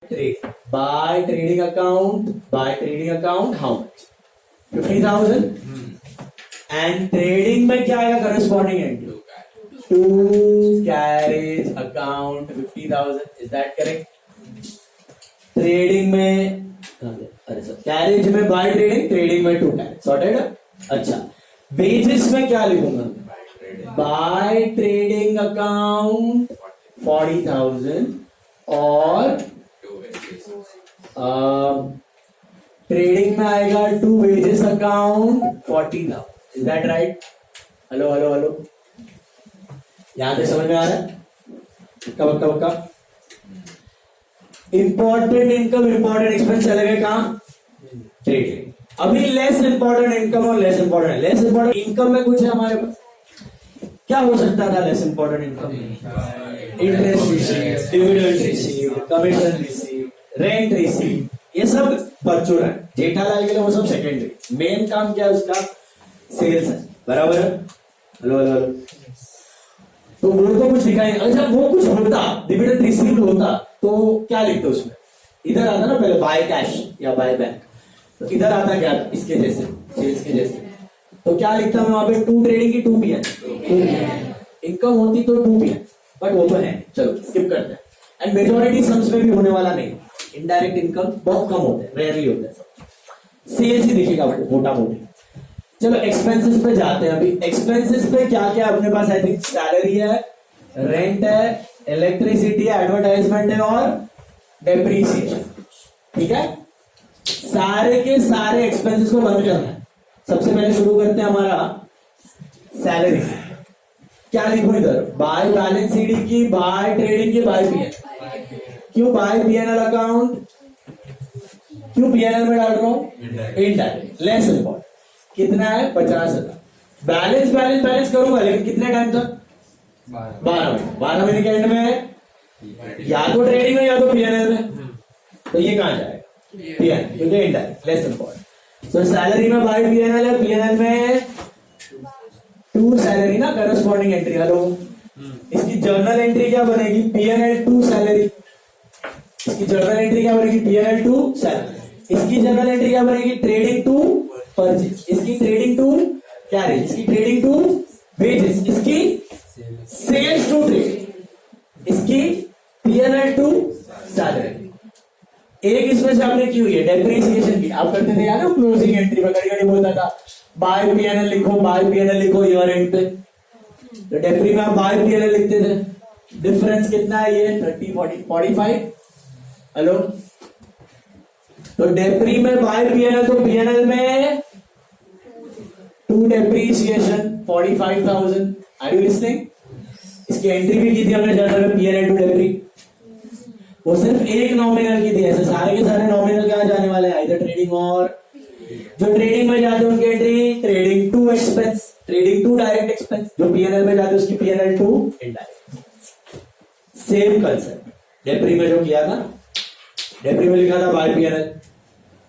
trade. By trading account, how much? 50,000. And trading में क्या आएगा corresponding entry? To carriage account 50,000. Is that correct? Trading में अरे sir carriage में bye trading में 2 carriage. Sorted? अच्छा वेजेस में क्या लिखूंगा? बाय ट्रेडिंग अकाउंट 40,000 और ट्रेडिंग में आएगा 2 wages account 40,000. Is that right? Hello hello hello, यहां पे समझ में आ रहा है? कब इंपॉर्टेंट इनकम इंपॉर्टेंट एक्सपेंस चले गए कहां? ट्रेडिंग. अभी लेस इंपॉर्टेंट इनकम और लेस इंपॉर्टेंट इनकम में कुछ है हमारे पास. क्या हो सकता था less important income? Interest receive, dividend receive, commission receive, rent receive, ये सब परचूर है. जेठालाल के लिए वो सब सेकेंडरी. मेन काम क्या है उसका? सेल्स है. बराबर है? Hello hello hello. तो वो तो कुछ दिखाई. अच्छा वो कुछ होता, डिविडेंड रिसीव होता तो क्या लिखते उसमें? इधर आता ना पहले बाय कैश या बाय बैंक, तो इधर आता क्या? इसके जैसे सेल्स के जैसे. तो क्या लिखता मैं वहां पे? 2 ट्रेडिंग की 2 पीएन. इनकम होती तो 2 पीएन, बट वो तो है. चलो स्किप करते हैं. एंड मेजॉरिटी सम्स में भी होने वाला नहीं. इनडायरेक्ट इनकम बहुत कम होते हैं, रेयरली होते हैं. सेल्स ही दिखेगा मोटा मोटी. चलो एक्सपेंसेस पे जाते हैं. अभी एक्सपेंसेस पे क्या क्या अपने पास? आई थिंक सैलरी है, रेंट है, इलेक्ट्रिसिटी है, एडवर्टाइजमेंट है और डेप्रीसिएशन. ठीक है, सारे के सारे एक्सपेंसेस को बंद करना है. सबसे पहले शुरू करते हैं हमारा सैलरी से. क्या लिखूं इधर? बाय बैलेंस सीडी की, बाय ट्रेडिंग की, बाय पीएन. क्यों बाय पीएनएल अकाउंट? क्यों पीएनएल में डाल रहा हूं? Indirect, less important. कितना है? 50,000. बैलेंस करूंगा लेकिन कितने टाइम तक? 12 महीने के एंड में या तो ट्रेडिंग में या तो पीएनएल में. तो ये कहां जाएगा? पीएनएल, क्योंकि इनडायरेक्ट, लेस इंपॉर्टेंट. तो सैलरी में बाय पीएनएल है, पीएनएल में 2 सैलरी ना करस्पॉन्डिंग एंट्री. हेलो, इसकी जर्नल एंट्री क्या बनेगी? PNL 2 salary. इसकी जर्नल एंट्री क्या बनेगी? PNL 2 salary. इसकी जर्नल एंट्री क्या बनेगी? Trading 2 purchase. इसकी ट्रेडिंग 2 कैरेज. इसकी ट्रेडिंग 2 वेजेस. इसकी सेल्स टू ट्रेड. इसकी पीएनएल 2 सैलरी. एक इसमें से आपने की हुई है डेप्रिसिएशन की. आप करते थे यार ना क्लोजिंग एंट्री में, कड़ी बोलता था बाय पीएनएल लिखो ईयर एंड पे. तो डेप्री में आप बाय पीएनएल लिखते थे. डिफरेंस कितना है? ये 30, 40, 45. हेलो, तो डेप्री में बाय पीएनएल, तो पीएनएल में 2 डेप्रिसिएशन 45,000. Are you listening? इसकी एंट्री भी की थी हमने जर्नल में, पीएनएल टू डेप्री. वो सिर्फ एक नॉमिनल की थी. ऐसे सारे के सारे नॉमिनल कहां जाने वाले हैं? इधर ट्रेडिंग, और जो ट्रेडिंग में जाते हैं उनकी entry trading 2 expense, trading 2 direct expense. जो पीएनएल में जाते हैं उसकी पीएनएल 2 इनडायरेक्ट. सेम कंसेप्ट डेप्री में जो किया था. डेप्री में लिखा था बाय पीएनएल.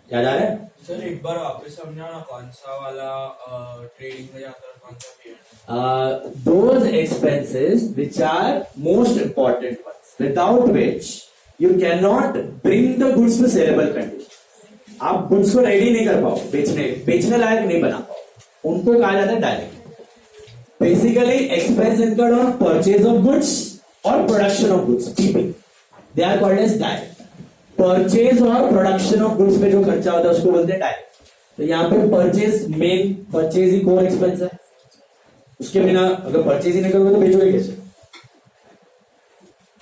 याद आ रहा है? सर एक बार वापस समझाना, कौन सा वाला ट्रेडिंग में जाता है, कौन सा PNL? Those expenses which are most important ones, without which you cannot bring the goods to sellable condition. आप गुड्स को रेडी नहीं कर पाओ, बेचने लायक नहीं बना पाओ, उनको कहा जाता है direct. Basically expense incurred on purchase of goods और production of goods, PP, they are called as direct. Purchase और प्रोडक्शन ऑफ गुड्स पे जो खर्चा होता है उसको बोलते हैं डायरेक्ट. तो यहाँ पे परचेज ही कोर एक्सपेंस है. उसके बिना अगर परचेज ही नहीं करोगे तो बेचोगे कैसे?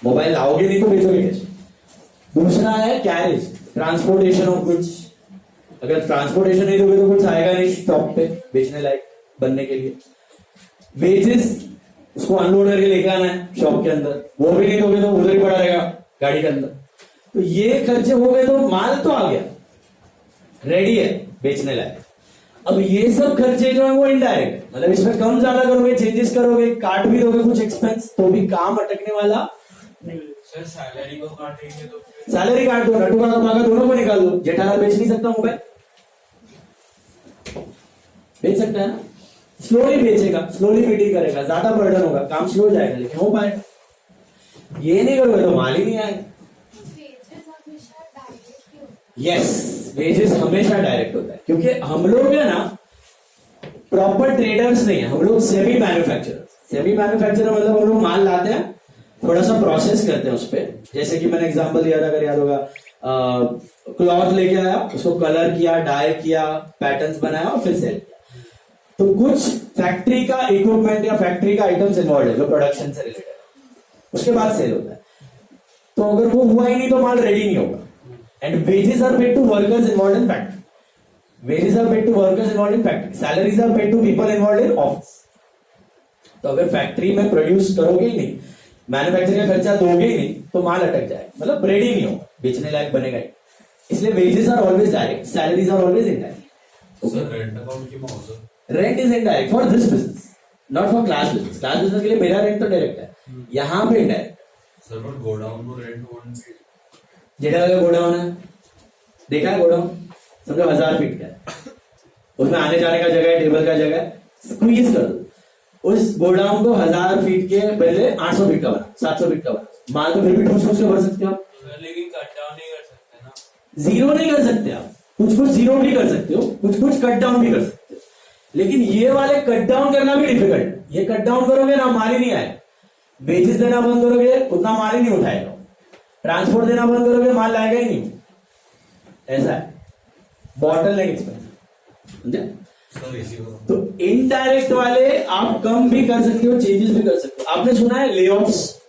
मोबाइल लाओगे नहीं तो बेचोगे कैसे? दूसरा है कैरेज, ट्रांसपोर्टेशन ऑफ गुड्स. अगर ट्रांसपोर्टेशन नहीं दोगे तो कुछ आएगा नहीं स्टॉक पे बेचने लायक बनने के लिए. वेजेस, उसको अनलोड करके लेके आना है शॉप के अंदर, वो भी नहीं दोगे तो उधर ही पड़ा रहेगा गाड़ी के अंदर. तो ये खर्चे हो गए तो माल तो आ गया, रेडी है बेचने लायक. अब ये सब खर्चे जो है वो इनडायरेक्ट, मतलब इसमें कम ज्यादा करोगे, चेंजेस करोगे, काट भी दोगे कुछ एक्सपेंस, तो भी काम अटकने वाला नहीं. सर सैलरी को काटेंगे तो सैलरी काट दो, नटू का कमागा दोनों को निकाल दो. जेठालाल बेच नहीं सकता मोबाइल? बेच सकता है ना? स्लोली बेचेगा, स्लोली मीटिंग करेगा, ज्यादा बर्डन होगा, काम स्लो हो जाएगा, लेकिन हो पाएगा. ये नहीं करोगे तो माल ही नहीं आएगा. यस, वेजेस हमेशा डायरेक्ट होता है, क्योंकि हम लोग है ना प्रॉपर ट्रेडर्स नहीं है, हम लोग सेमी मैन्युफैक्चरर। सेमी मैन्युफैक्चरर मतलब हम लोग माल लाते हैं, थोड़ा सा प्रोसेस करते हैं उस पर। जैसे कि मैंने एग्जांपल दिया था, अगर याद होगा, क्लॉथ लेके आया, उसको कलर किया, डाई किया, पैटर्न्स बनाया और फिर सेल किया। तो कुछ फैक्ट्री का इक्विपमेंट या फैक्ट्री का आइटम्स इन्वॉल्व है जो प्रोडक्शन से रिलेटेड है, उसके बाद सेल होता है। तो अगर वो हुआ ही नहीं तो माल रेडी नहीं होगा। And wages are paid to workers involve in factory, wages are paid to workers involve in factory, salaries are paid to people involve in office. तो अगर फैक्ट्री में प्रोड्यूस करोगे ही नहीं, मैन्युफैक्चरिंग का खर्चा दोगे ही नहीं, तो माल अटक जाएगा, मतलब रेडी नहीं होगा, बेचने लायक बनेगा ही। इसलिए wages are always direct, salaries are always indirect. Rent is indirect for this business, not for class business. Class business के लिए मेरा रेंट तो डायरेक्ट है, यहां पे इनडायरेक्ट। सर बट गोडाउन को रेंट वन जेठा का गोडाउन है, देखा है गोडाउन, समझो 1000 फीट का है, उसमें आने जाने का जगह है, टेबल का जगह है, स्क्वीज कर दो उस गोडाउन को 1000 फीट के बदले 800 फीट का बना, 700 फीट का बना, माल तो फिर भी ठूस के भर सकते हो आप, लेकिन कट डाउन नहीं कर सकते ना, जीरो नहीं कर सकते आप। कुछ कुछ जीरो भी कर सकते हो, कुछ कुछ कट डाउन भी कर सकते हो, लेकिन ये वाले कट डाउन करना भी डिफिकल्ट है। ये कट डाउन करोगे ना, माल ही नहीं आएगा। वेजेस देना बंद करोगे, उतना माल ही नहीं उठाएगा। ट्रांसपोर्ट देना बंद करोगे, माल लाएगा ही नहीं। ऐसा है, बॉटलनेक एक्सपेंस, समझे? तो इनडायरेक्ट वाले आप कम भी कर सकते हो, चेंजेस भी कर सकते हो। आपने सुना है लेऑफ्स,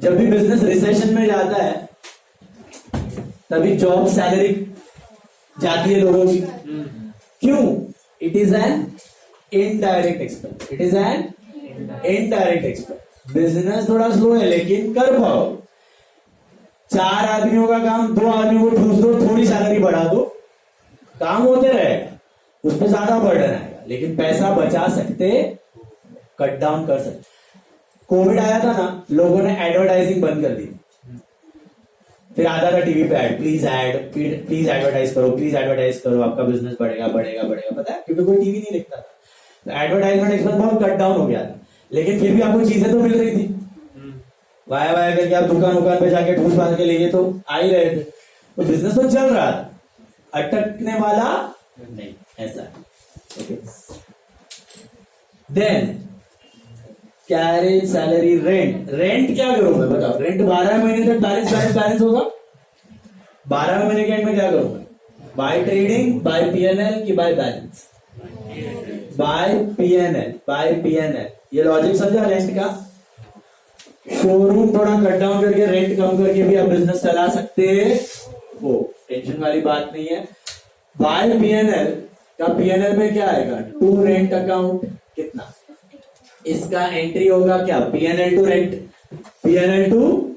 जब भी बिजनेस रिसेशन में जाता है तभी जॉब सैलरी जाती है लोगों की। क्यों? It is an indirect expense, it is an indirect expense. Business थोड़ा स्लो है लेकिन कर पाओ। 4 आदमियों का काम 2 आदमियों को ठूस दो, थोड़ी सैलरी बढ़ा दो, काम होते रहेगा, उस पर ज्यादा बर्डन आएगा, लेकिन पैसा बचा सकते, कट डाउन कर सकते। कोविड आया था ना, लोगों ने एडवर्टाइजिंग बंद कर दी, फिर आता था टीवी पे ऐड, प्लीज एडवर्टाइज करो, प्लीज एडवर्टाइज करो, आपका बिजनेस बढ़ेगा बढ़ेगा बढ़ेगा। पता है, क्योंकि कोई टीवी नहीं देखता था, तो एडवर्टाइजमेंट एक्सपेंस बहुत कट डाउन हो गया था, लेकिन फिर भी आपको चीजें तो मिल रही थी। वाया वाया करके आप दुकान पे जाके ठूस बांध के लेके तो आ ही रहे थे, तो बिजनेस तो चल रहा था, अटकने वाला नहीं, ऐसा। Okay, then carriage salary, rent. Rent क्या करूंगा बताओ? रेंट 12 महीने तक बैलेंस होगा। 12 महीने के एंड में क्या करूंगा? बाय ट्रेडिंग, बाय पीएनएल की बाय बैलेंस? By PNL. ये लॉजिक समझा रेंट का? शोरूम थोड़ा कट डाउन करके, रेंट कम करके भी आप बिजनेस चला सकते हो, टेंशन वाली बात नहीं है। बाय पीएनएल का, पीएनएल में क्या आएगा? टू रेंट अकाउंट, कितना इसका एंट्री होगा? क्या? PNL to rent, PNL to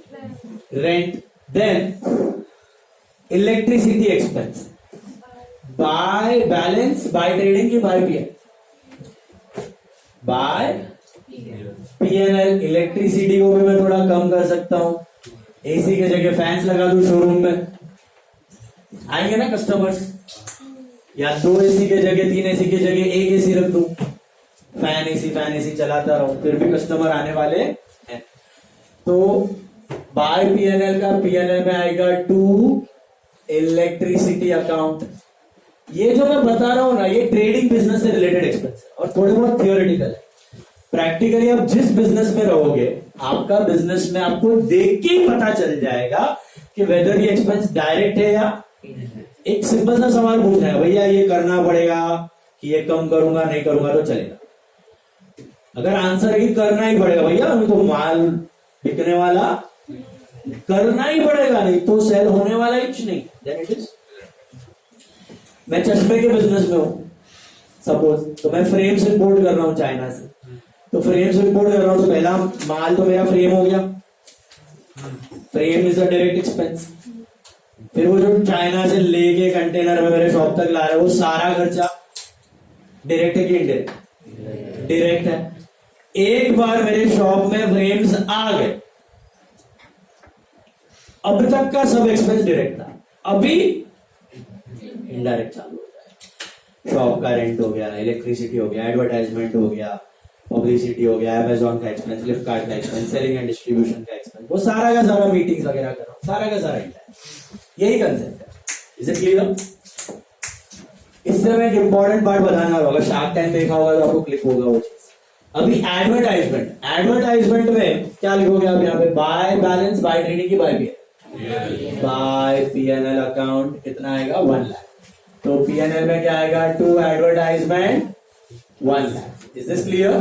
rent. Then electricity expense, by balance, by trading की by PNL? By PNL. Electricity को भी मैं थोड़ा कम कर सकता हूं, एसी के जगह फैंस लगा दूं शोरूम में, आएंगे ना कस्टमर्स, या 2 एसी के जगह 3 एसी के जगह 1 एसी रख दूं, फैन एसी चलाता रहूं, फिर भी कस्टमर आने वाले हैं। तो बाय पीएनएल का, पीएनएल में आएगा टू इलेक्ट्रिसिटी अकाउंट। ये जो मैं बता रहा हूं ना, ये ट्रेडिंग बिजनेस से रिलेटेड एक्सपेंस है और थोड़े बहुत थियोरेटिकल है। प्रैक्टिकली आप जिस बिजनेस में रहोगे, आपका बिजनेस में आपको देख के ही पता चल जाएगा कि वेदर ये एक्सपेंस डायरेक्ट है या एक सिंपल सा सवाल पूछना है, भैया ये करना पड़ेगा कि ये कम करूंगा, नहीं करूंगा तो चलेगा? अगर आंसर है कि करना ही पड़ेगा, भैया अभी तो माल बिकने वाला, करना ही पड़ेगा, नहीं तो सेल होने वाला ही नहीं, देन इट इज। मैं चश्मे के बिजनेस में हूं सपोज, तो मैं फ्रेम्स इंपोर्ट कर रहा हूं चाइना से, तो फ्रेम्स इंपोर्ट कर रहा हूं तो पहला माल तो मेरा फ्रेम हो गया, frame is a direct expense. फिर वो जो चाइना से लेके कंटेनर में मेरे शॉप तक ला रहा है, वो सारा खर्चा डायरेक्ट है कि इनडायरेक्ट? डायरेक्ट है। एक बार मेरे शॉप में फ्रेम्स आ गए, अब तक का सब एक्सपेंस डायरेक्ट था, अभी इनडायरेक्ट चालू हो जाए। शॉप का रेंट हो गया, इलेक्ट्रिसिटी हो गया, एडवर्टाइजमेंट हो गया, पब्लिसिटी हो गया, अमेजॉन का एक्सपेंस, फ्लिपकार्ट का एक्सपेंस, सेलिंग एंड डिस्ट्रीब्यूशन का एक्सपेंस, वो सारा का सारा मीटिंग्स वगैरह कर रहा हूं, सारा का सारा इनडायरेक्ट। यही कंसेप्ट है, इज इट क्लियर? इससे मैं एक इंपॉर्टेंट पार्ट बताना होगा, शार्क टैंक देखा होगा तो आपको क्लिक होगा वो चीज। अभी एडवर्टाइजमेंट में क्या लिखोगे आप यहाँ पे? बाय बैलेंस, बाय ट्रेडिंग की by PNL? By PNL account कितना आएगा? 1 लाख। तो पीएनएल में क्या आएगा? To advertisement 1 lakh. Is this clear?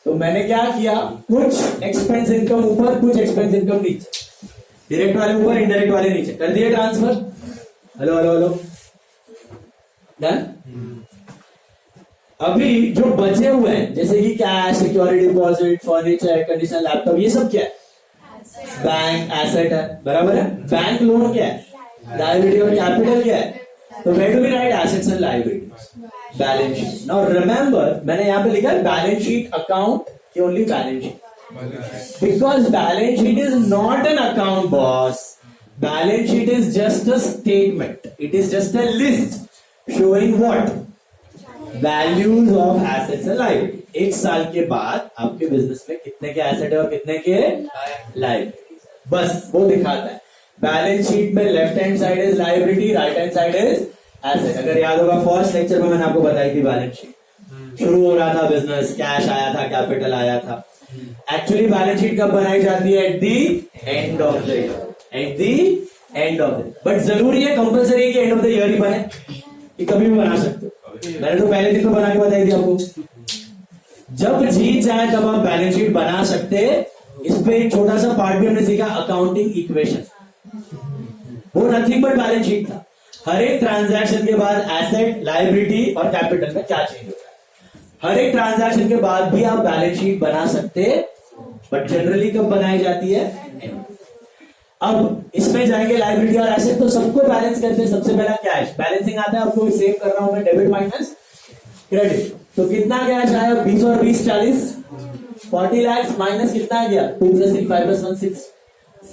तो मैंने क्या किया, कुछ एक्सपेंस इनकम ऊपर, कुछ एक्सपेंस इनकम नीचे, डायरेक्ट वाले ऊपर, इनडायरेक्ट वाले नीचे, कर दिए transfer. Hello hello hello, done? अभी जो बचे हुए हैं जैसे कि cash, security deposit, furniture, air condition, laptop, ये सब क्या है? बैंक एसेट है, बराबर है? बैंक लोन क्या है? लायबिलिटी। और कैपिटल क्या है? तो where do we write assets and liabilities? Balance sheet. Now remember, मैंने यहाँ पे लिखा है बैलेंस शीट अकाउंट की only balance sheet, because balance sheet is not an account boss. Balance sheet is just a statement, it is just a list showing what? Values of assets and liability. एक साल के बाद आपके business में कितने के asset है और कितने के लायबिलिटी, बस वो दिखाता है। बैलेंस शीट में left hand side is liability, right hand side is asset. अगर याद होगा फर्स्ट लेक्चर में मैंने आपको बताई थी बैलेंस शीट। शुरू हो रहा था बिजनेस, कैश आया था, कैपिटल आया था। एक्चुअली बैलेंस शीट कब बनाई जाती है? At the end of the year, at the end of the. But जरूरी है, कंपल्सरी है कि एंड ऑफ द ईयर ही बने, कि कभी भी बना सकते हो। मैंने तो पहले दिन तो बना के बताई थी आपको। जब जी चाहे तब आप बैलेंस शीट बना सकते। इस पे एक छोटा सा पार्ट भी हमने सीखा, अकाउंटिंग इक्वेशन। वो नथिंग बट बैलेंस शीट था। हर एक ट्रांजैक्शन के बाद एसेट, लायबिलिटी और कैपिटल में क्या चेंज होता है। हर एक ट्रांजैक्शन के बाद भी आप बैलेंस शीट बना सकते, बट जनरली कब बनाई जाती है? अब इसमें जाएंगे लायबिलिटी और एसेट, तो सबको बैलेंस करते हैं। सबसे पहला कैश बैलेंसिंग आता है, आपको सेव कर रहा हूं मैं, डेबिट माइनस क्रेडिट। तो कितना कैश आया? 20 और 20 40, 40 लाख माइनस कितना आ गया? 2 + 3 5 + 1 6,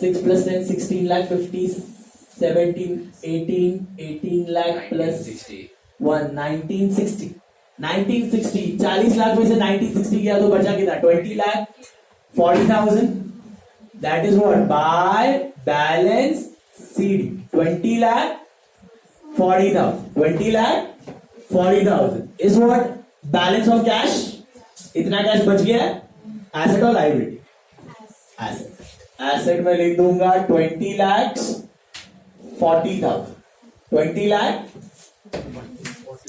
6 + 10 16 लाख, 50 17 18 18 लाख प्लस 1 19 60, 40 लाख में से 19 60 गया तो बचा कितना? 20 lakh 40,000। That is what? By balance CD. 20 lakh 40,000. 20 lakh 40,000 is what? Balance of cash. इतना कैश बच गया है। एसेट और लायबिलिटी? एसेट। एसेट में लिख दूंगा 20 लाख 40,000। 20 लाख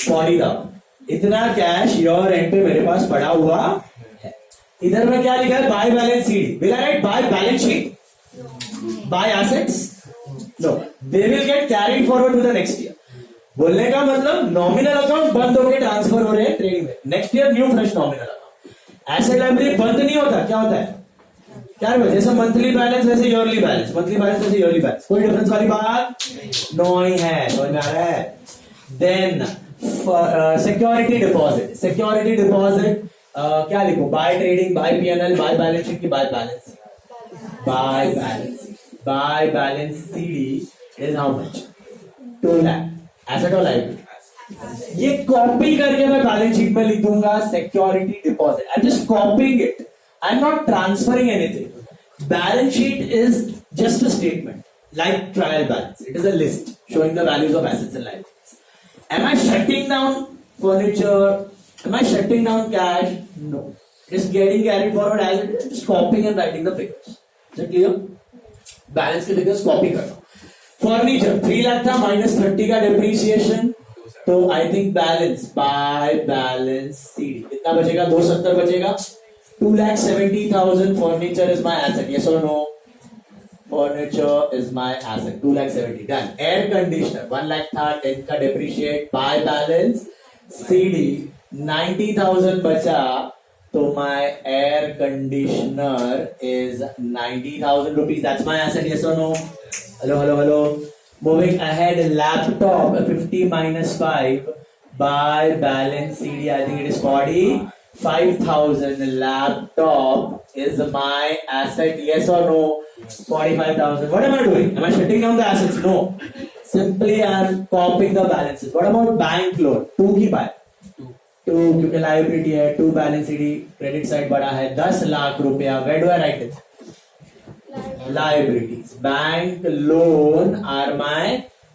40,000 इतना कैश ईयर एंड पे मेरे पास पड़ा हुआ। इधर में क्या लिखा है? By balance sheet. Will I write by balance sheet? By assets? No, they will get carried forward to the next year. बोलने का मतलब नॉमिनल अकाउंट बंद होकर ट्रांसफर हो रहे हैं ट्रेडिंग में, next year new fresh nominal account. Asset liability बंद नहीं होता, क्या होता है? क्या है? जैसे मंथली बैलेंस वैसे ईयरली बैलेंस, मंथली बैलेंस वैसे ईयरली बैलेंस, कोई डिफरेंस वाली बात नहीं है, समझ में आ रहा है? Then security deposit. Security deposit क्या लिखो? By trading, by PNL, by balance sheet की by balance? By balance. By balance CD is how much? 2 lakh. Asset और लायबिलिटी। ये कॉपी करके मैं बैलेंस शीट में लिख दूंगा security deposit. I am just copying it, I am not transferring anything. Balance sheet is just a statement like trial balance. It is a list showing the values of assets and liabilities. Am I shutting down furniture? Am I shutting down cash? No. It's getting carried forward as it is. Just copying and writing the figures. Is it clear? Balance के figures copy कर रहा हूँ. Furniture 3 lakh था, -30 का depreciation. तो I think balance by balance CD कितना बचेगा? 270 बचेगा. 2,70,000 furniture is my asset. Yes or no? Furniture is my asset. 2,70,000 done. Air conditioner 1 lakh था, 10 का depreciate by balance CD 90,000 बचा, तो my air conditioner is 90,000 rupees. That's my asset. Yes or no? Hello. Moving ahead, laptop 50 minus 5 by balance CD. I think it is 45,000. Laptop is my asset. Yes or no? 45,000. What am I doing? Am I shutting down the assets? No. Simply I am copying the balances. What about bank loan? 2 की bye 2 क्योंकि liability है, 2 balance CD, credit side बड़ा है, 10 लाख रुपया. Where do I write it? Liabilities. Bank loan are my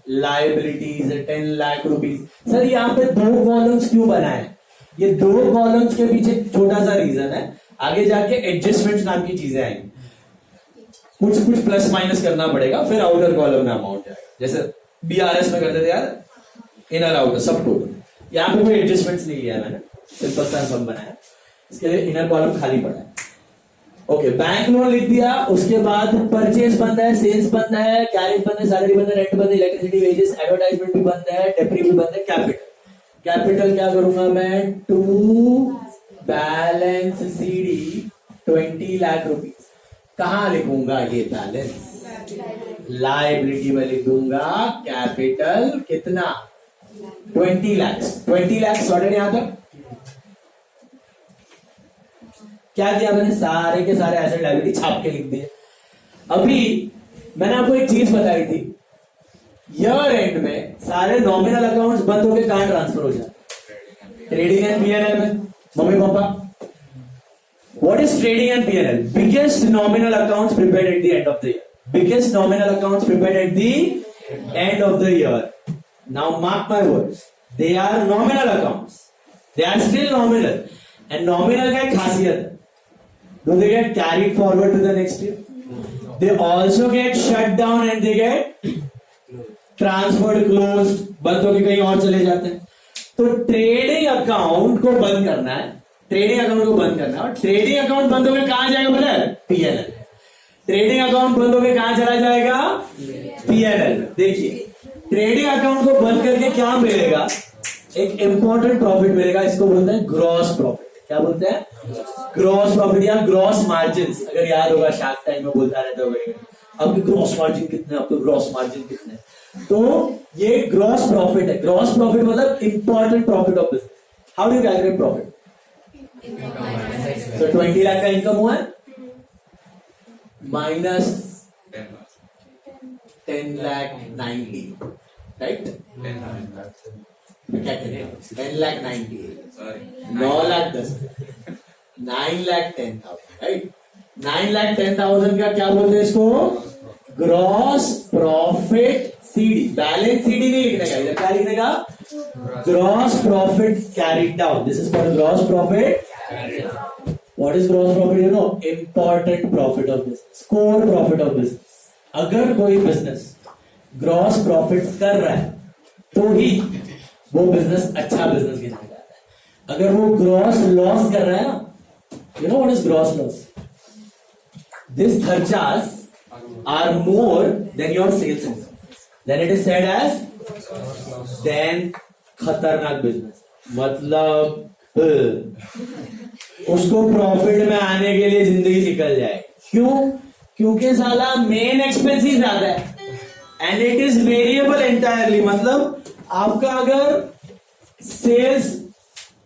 liabilities 10 lakh rupees. Sir यहाँ पे 2 columns क्यों बनाए? ये 2 कॉलम्स के पीछे छोटा सा रीजन है, आगे जाके एडजस्टमेंट नाम की चीजें आएंगी, कुछ प्लस माइनस करना पड़ेगा, फिर आउटर कॉलम में अमाउंट जाएगा, जैसे बीआरएस में करते थे यार, इनर आउटर सब टोटल। यहाँ पे कोई एडजस्टमेंट्स नहीं किया मैंने, सिंपल सा सम बनाया, इसके लिए इनर कॉलम खाली पड़ा है। ओके, बैंक लोन लिख दिया, उसके बाद परचेज बंद है, सेल्स बंद है, कैरेज बंद है, सैलरी बंद है, रेंट बंद है, इलेक्ट्रिसिटी वेजेस, एडवर्टाइजमेंट भी बंद है, डेप्री भी बंद है, कैपिटल क्या करूंगा मैं, to balance CD 20 lakh rupees. कहां लिखूंगा ये बैलेंस? लाइबिलिटी में लिख दूंगा कैपिटल कितना, 20 लाख। 20 लाख सॉर्टेड यहां तक। क्या किया मैंने, सारे के सारे एसेट लायबिलिटी छाप के लिख दिए। अभी मैंने आपको एक चीज बताई थी, ईयर एंड में सारे नॉमिनल अकाउंट्स बंद होकर कहां ट्रांसफर हो जाए, ट्रेडिंग एंड पीएनएल में। Mummy papa, what is trading and PNL? Biggest nominal accounts prepared at the end of the year, biggest nominal accounts prepared at the end of the year. Now mark my words, they are nominal accounts, they are still nominal, and nominal का एक खासियत है, do they get carried forward to the next year? They also get shut down and they get transferred, closed, बंद होके कहीं और चले जाते हैं। तो ट्रेडिंग अकाउंट को बंद करना है, ट्रेडिंग अकाउंट को बंद करना है, और ट्रेडिंग अकाउंट बंद होकर कहां जाएगा पता है? पीएनएल। ट्रेडिंग अकाउंट बंद होकर कहां चला जाएगा? पीएनएल। देखिए, ट्रेडिंग अकाउंट को बंद करके क्या मिलेगा? एक इंपॉर्टेंट प्रॉफिट मिलेगा, इसको बोलते हैं ग्रॉस प्रॉफिट। क्या बोलते हैं? ग्रॉस प्रॉफिट या ग्रॉस मार्जिन। अगर याद होगा शार्क टाइम में बोलता रहता होगा, आपके ग्रॉस मार्जिन कितने, आपके ग्रॉस मार्जिन कितने। तो ये ग्रॉस प्रॉफिट है। ग्रॉस प्रॉफिट मतलब important profit of business. How do calculate profit? तो 20 लाख का इनकम हुआ है, minus 10 lakh 90, right? 10 lakh 90, 9 lakh 10, 9 lakh 10,000, right? 9 lakh 10,000 का क्या बोलते हैं इसको? Gross profit CD. Balance CD नहीं लिखने का, इधर क्या लिखने का? Gross profit carried down. This is for gross profit. What is gross profit? You know, important profit of business, core profit of business. अगर कोई बिजनेस ग्रॉस प्रॉफिट कर रहा है तो ही वो बिजनेस अच्छा बिजनेस गिना जाता है। अगर वो ग्रॉस लॉस कर रहा है ना, you know what is gross loss? These खर्चास are more than your sales income, then it is said as then खतरनाक बिजनेस। मतलब उसको प्रॉफिट में आने के लिए जिंदगी निकल जाए। क्यों? क्योंकि साला मेन एक्सपेंस ही ज्यादा है and it is variable entirely. मतलब आपका अगर सेल्स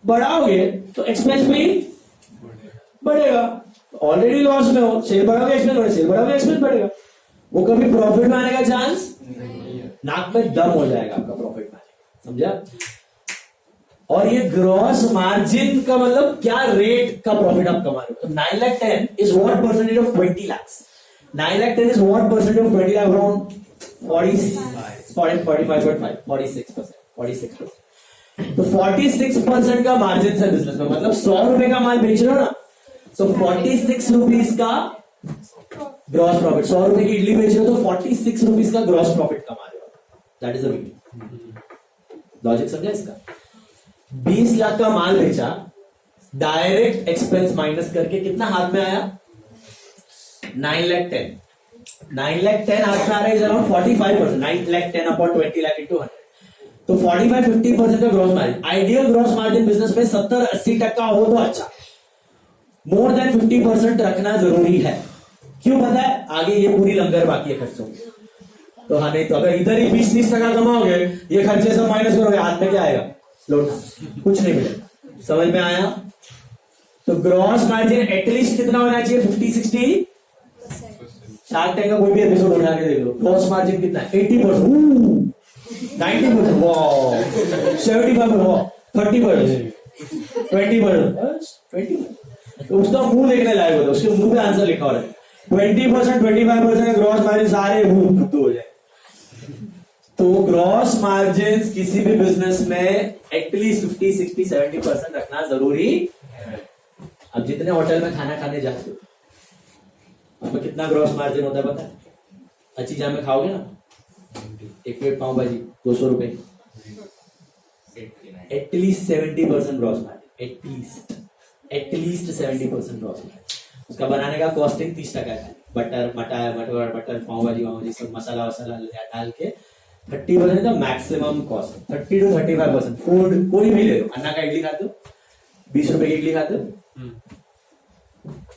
बढ़ाओगे तो एक्सपेंस भी बढ़ेगा। ऑलरेडी लॉस में हो, सेल बढ़ाओगे एक्सपेंस बढ़ेगा, सेल बढ़ाओगे एक्सपेंस बढ़ेगा। वो कभी प्रॉफिट में आने का चांस नाक में दम हो जाएगा आपका प्रॉफिट में आने। समझा? और ये ग्रॉस मार्जिन का मतलब क्या रेट का प्रॉफिट आप कमा रहे हो। तो 9 lakh 10 is what percentage of 20 lakhs? 9 lakh 10 is what percentage of 20 lakh? Around 45.5, 46%। तो 46% का मार्जिन है बिजनेस में। मतलब 100 रुपए का माल बेच रहे हो ना, तो 46 रुपीज का ग्रॉस प्रॉफिट। 100 रुपए की इडली बेच रहे हो तो 46 रुपीज का ग्रॉस प्रॉफिट कमा रहे हो। That is the logic. समझा इसका? 20 लाख का माल बेचा, डायरेक्ट एक्सपेंस माइनस करके कितना हाथ में आया? 9 लाख 10। 9 लाख 10 हाथ में आ रहा है, is around 45%। 9 lakh 10 upon 20 lakh into 100, तो 45-50% का gross margin. Ideal gross margin business में 70-80% हो तो अच्छा, मोर देन 50% रखना जरूरी है। क्यों पता है? आगे ये पूरी लंगर बाकी है खर्चों की। तो हाँ, नहीं तो अगर इधर ही 20-30% कमाओगे, ये खर्चे सब माइनस करोगे, हाथ में क्या आएगा? लौटा, कुछ नहीं मिलेगा। समझ में आया? तो ग्रॉस मार्जिन एटलीस्ट कितना होना चाहिए? 50-60। शार्क टैंक का कोई भी एपिसोड उठा के देख लो, ग्रॉस मार्जिन कितना है? 80%, 90%, वाह, 75%, वाह, 30%, 20%। तो उसका मुंह देखने लायक होता है, उसके मुंह पे आंसर लिखा हो रहा है। 20%, 25% का ग्रॉस मार्जिन, सारे मुंह हो जाए तो ग्रॉस मार्जिन किसी भी बिजनेस में एटलीस्ट 50, 60, 70% रखना जरूरी है। अब जितने होटल में खाना खाने जाते हो उसमें कितना ग्रॉस मार्जिन होता है पता है? अच्छी जहाँ में खाओगे ना, एक प्लेट पाव भाजी 200 रुपए, at least 70% gross margin, at least 70% gross margin. उसका बनाने का कॉस्टिंग 30% है, बटर मटर पाव भाजी सब मसाला वसाला डाल के 30% का मैक्सिमम कॉस्ट, 30 to 35%। फूड कोई भी ले लो, अन्ना का इडली खाते हो 20 रुपए की इडली खाते हो,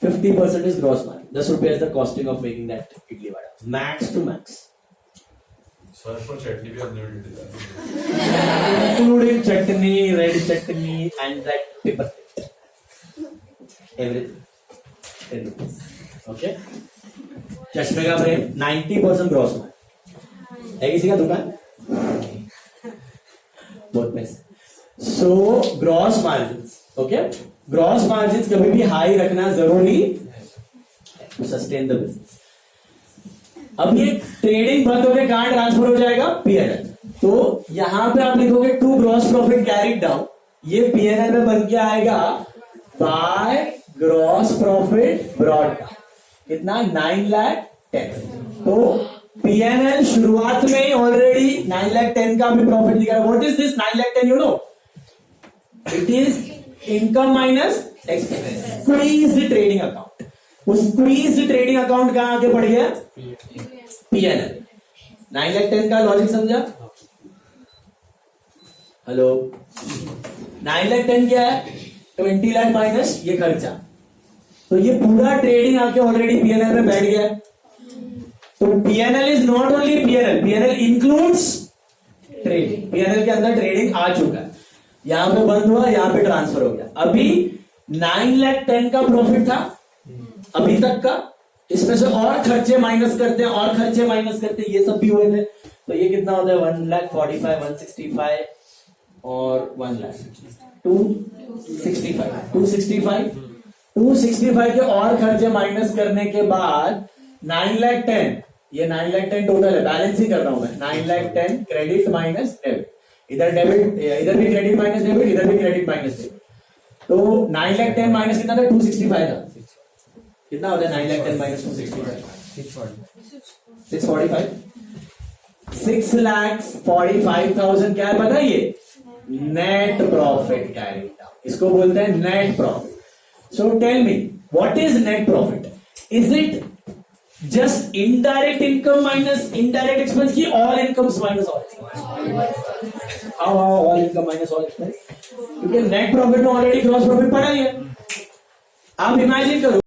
50% इज ग्रॉस मार्जिन, 10 रुपए is the costing of making that idli vada, max to max, sir पर चटनी भी अनलिमिटेड है, including chutney, red chutney and that pepper, everything 10 rupees. Okay? चश्मे का फ्रेम 90% ग्रॉस मार्जिन है किसी का दुकान, बहुत पैसे। So gross margin, okay, gross margin कभी भी हाई रखना जरूरी टू सस्टेन द बिजनेस। अब ये ट्रेडिंग बंद होकर कहां ट्रांसफर हो जाएगा? पीएनएल। तो यहां पे आप लिखोगे to gross profit carried down, ये पीएनएल में बन के आएगा by gross profit brought down, कितना? 9,10,000। तो पीएनएल शुरुआत में ही ऑलरेडी 9,10,000 का भी प्रॉफिट दिखा है। What is this 9,10,000? You know, it is income minus expense, squeezed trading account. उस स्क्वीज्ड ट्रेडिंग अकाउंट कहां आके पड़ गया? पीएनएल। 9,10,000 का लॉजिक समझा? हेलो, 9,10,000 क्या है? 20 लाख माइनस ये खर्चा, तो ये पूरा ट्रेडिंग आके ऑलरेडी पीएनएल में बैठ गया। तो PNL is not only PNL, PNL includes trading, PNL के अंदर ट्रेडिंग आ चुका है, यहां पे बंद हुआ, यहां पे ट्रांसफर हो गया। अभी 9,10,000 का प्रॉफिट था अभी तक का, इसमें से और खर्चे माइनस करते हैं, और खर्चे माइनस करते हैं, ये सब भी हुए थे, तो ये कितना होता है? 1,45,000, 165 और 1,00,000, 265 के और खर्चे माइनस करने के बाद 9,10,000, ये 9,10,000 टोटल है, बैलेंस ही कर रहा हूं मैं। 9,10,000 क्रेडिट माइनस डेबिट, इधर डेबिट, इधर भी क्रेडिट माइनस डेबिट, इधर भी क्रेडिट माइनस डेबिट। तो 9,10,000 माइनस कितना था? 265 था। कितना होता है 9,10,000 माइनस 265? 645। 6,45,000 क्या है पता है? ये नेट प्रॉफिट कैरिड डाउन, इसको बोलते हैं net profit. So tell me, what is net profit? Is it just indirect income minus indirect expense की all incomes minus all expense? How all income minus all expense? क्योंकि net profit में already gross profit पड़ा ही है। आप imagine करो